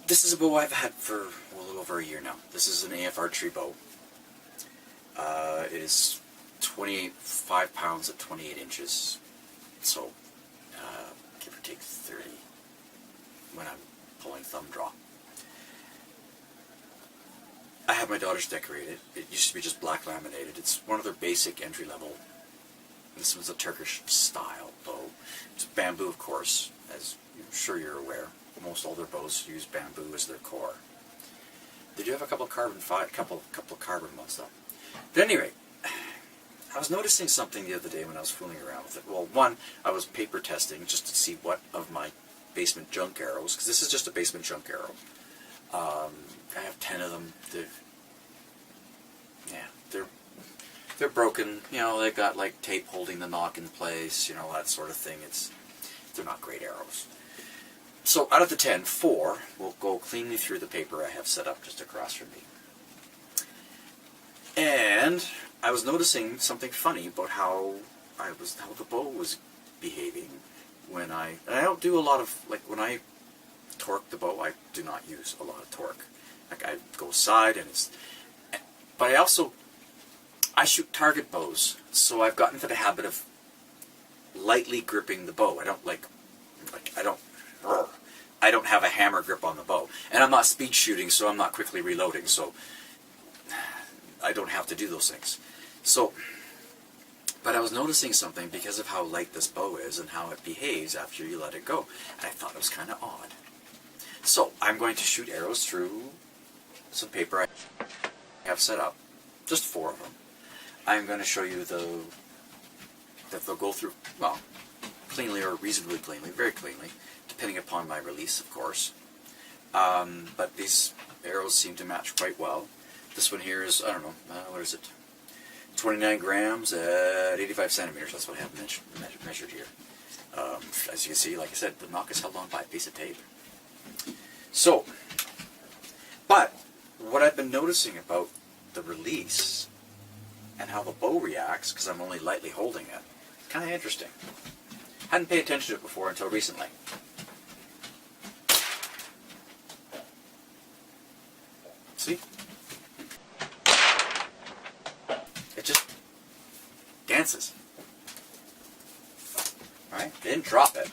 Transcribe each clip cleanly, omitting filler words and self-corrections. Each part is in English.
This is a bow I've had for a little over a year now. This is an AF archery bow. It is 5 pounds at 28 inches. So, give or take 30 when I'm pulling thumb draw. I have my daughters decorate it. It used to be just black laminated. It's one of their basic entry level. This one's a Turkish style bow. It's bamboo, of course, as I'm sure you're aware. Most all their bows use bamboo as their core. They do have a couple of carbon ones though. But anyway, I was noticing something the other day when I was fooling around with it. Well, one, I was paper testing just to see what of my basement junk arrows, because this is just a basement junk arrow. I have 10 of them. They're broken. You know, they've got like tape holding the nock in place. You know, that sort of thing. They're not great arrows. So out of the 10, 4 will go cleanly through the paper I have set up just across from me. And I was noticing something funny about how the bow was behaving when I don't do a lot of, like, when I torque the bow, I do not use a lot of torque. Like, I go side and but I shoot target bows, so I've gotten into the habit of lightly gripping the bow. I don't have a hammer grip on the bow. And I'm not speed shooting, so I'm not quickly reloading, so I don't have to do those things. So, but I was noticing something because of how light this bow is and how it behaves after you let it go. And I thought it was kind of odd. So, I'm going to shoot arrows through some paper I have set up. Just 4 of them. I'm going to show you that they'll go through, well, cleanly or reasonably cleanly, very cleanly, depending upon my release, of course. But these arrows seem to match quite well. This one here is, I don't know, what is it? 29 grams at 85 centimeters. That's what I have measured here. As you can see, like I said, the nock is held on by a piece of tape. So, but what I've been noticing about the release and how the bow reacts, because I'm only lightly holding it, it's kind of interesting. Hadn't paid attention to it before until recently. See? It just dances. Right? Didn't drop it.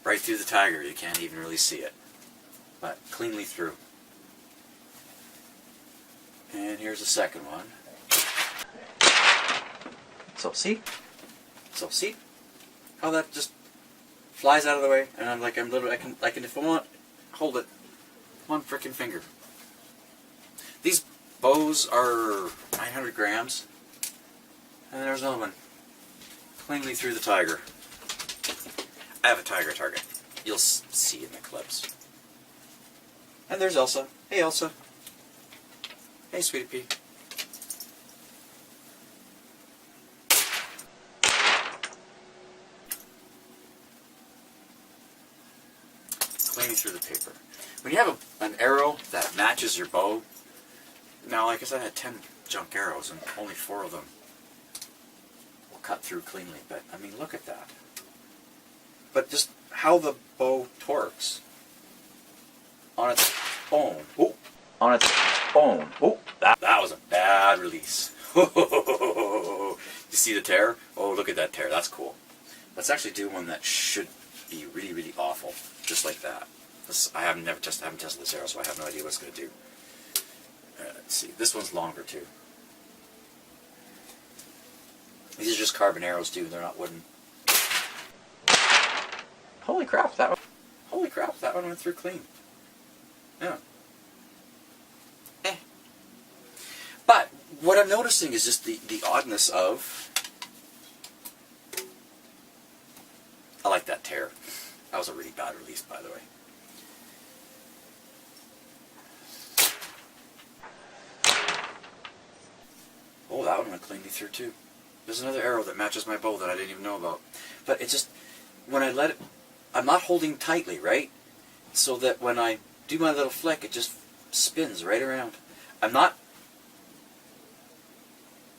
Right through the tiger, you can't even really see it. But cleanly through. And here's the second one. So see? How that just flies out of the way, and I'm literally, I can if I want, hold it. One frickin' finger. These bows are 900 grams. And there's another one. Cleanly through the tiger. I have a tiger target. You'll see in the clips. And there's Elsa. Hey, Elsa. Hey, sweetie pea. Cleaning through the paper. When you have an arrow that matches your bow, now, like I said, I had 10 junk arrows, and only 4 of them will cut through cleanly. But, I mean, look at that. But just how the bow torques on its own. Oh, on its own. Oh, that was a bad release. You see the tear? Oh, look at that tear. That's cool. Let's actually do one that should be really, really awful. Just like that. I haven't tested this arrow, so I have no idea what it's going to do. Let's see. This one's longer, too. These are just carbon arrows, too. They're not wooden. Holy crap, that one went through clean. Yeah. But what I'm noticing is just the oddness of... I like that tear. That was a really bad release, by the way. Oh, that one went cleanly through too. There's another arrow that matches my bow that I didn't even know about. But it just, when I let it, I'm not holding tightly, right? So that when I do my little flick, it just spins right around. I'm not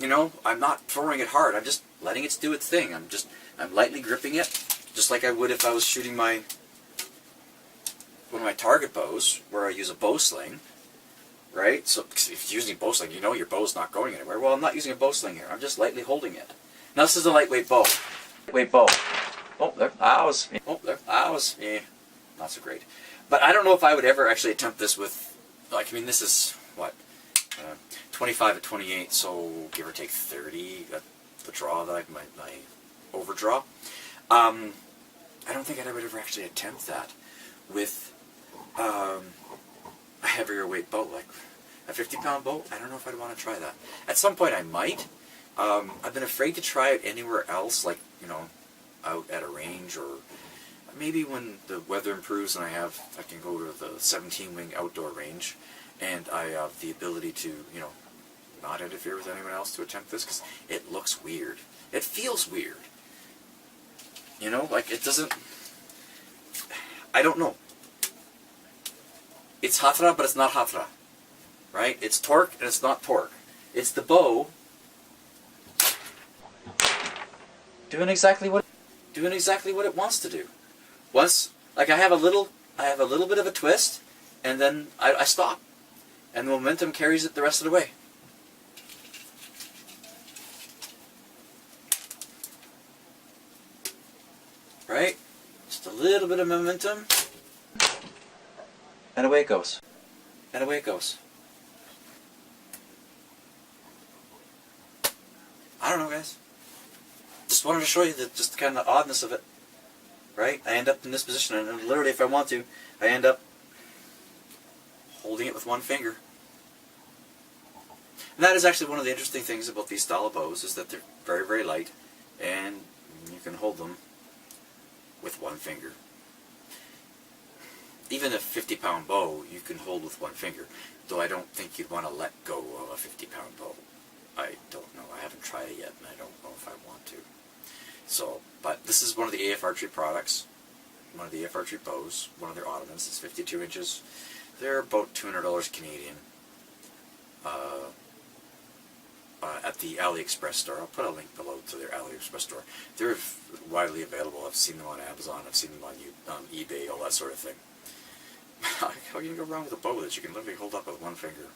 You know, I'm not throwing it hard. I'm just letting it do its thing. I'm lightly gripping it, just like I would if I was shooting one of my target bows, where I use a bow sling, right? So if you're using a bow sling, you know your bow's not going anywhere. Well, I'm not using a bow sling here. I'm just lightly holding it. Now this is a lightweight bow. Lightweight bow. Oh, there. Ows. Oh, there. Ows. Not so great. But I don't know if I would ever actually attempt this with, like, I mean, this is, what, 25 at 28, so give or take 30 at the draw, that my overdraw. I don't think I would ever actually attempt that with a heavier weight bow, like a 50-pound bow. I don't know if I'd want to try that. At some point I might. I've been afraid to try it anywhere else, like, you know, out at a range, or maybe when the weather improves and I can go to the 17-wing outdoor range, and I have the ability to, you know, not interfere with anyone else to attempt this, because it looks weird. It feels weird. You know, like, it doesn't... I don't know. It's khatra, but it's not khatra. Right? It's torque, and it's not torque. It's the bow doing exactly what it wants to do. Once, like, I have a little bit of a twist, and then I stop, and the momentum carries it the rest of the way. Right? Just a little bit of momentum, and away it goes. And away it goes. I don't know, guys. Just wanted to show you just kind of the oddness of it. Right? I end up in this position, and literally, if I want to, I end up holding it with one finger. And that is actually one of the interesting things about these style of bows, is that they're very, very light, and you can hold them with one finger. Even a 50-pound bow, you can hold with one finger, though I don't think you'd want to let go of a 50-pound bow. I don't know. I haven't tried it yet, and I don't know if I want to. So, but this is one of the AF Archery products, one of the AF Archery bows, one of their ottomans. It's 52 inches. They're about $200 Canadian at the AliExpress store. I'll put a link below to their AliExpress store. They're widely available. I've seen them on Amazon. I've seen them on eBay, all that sort of thing. How can you go wrong with a bow that you can literally hold up with one finger?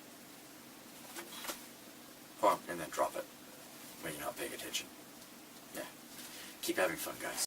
Oh, and then drop it when you're not paying attention. Yeah. Keep having fun, guys.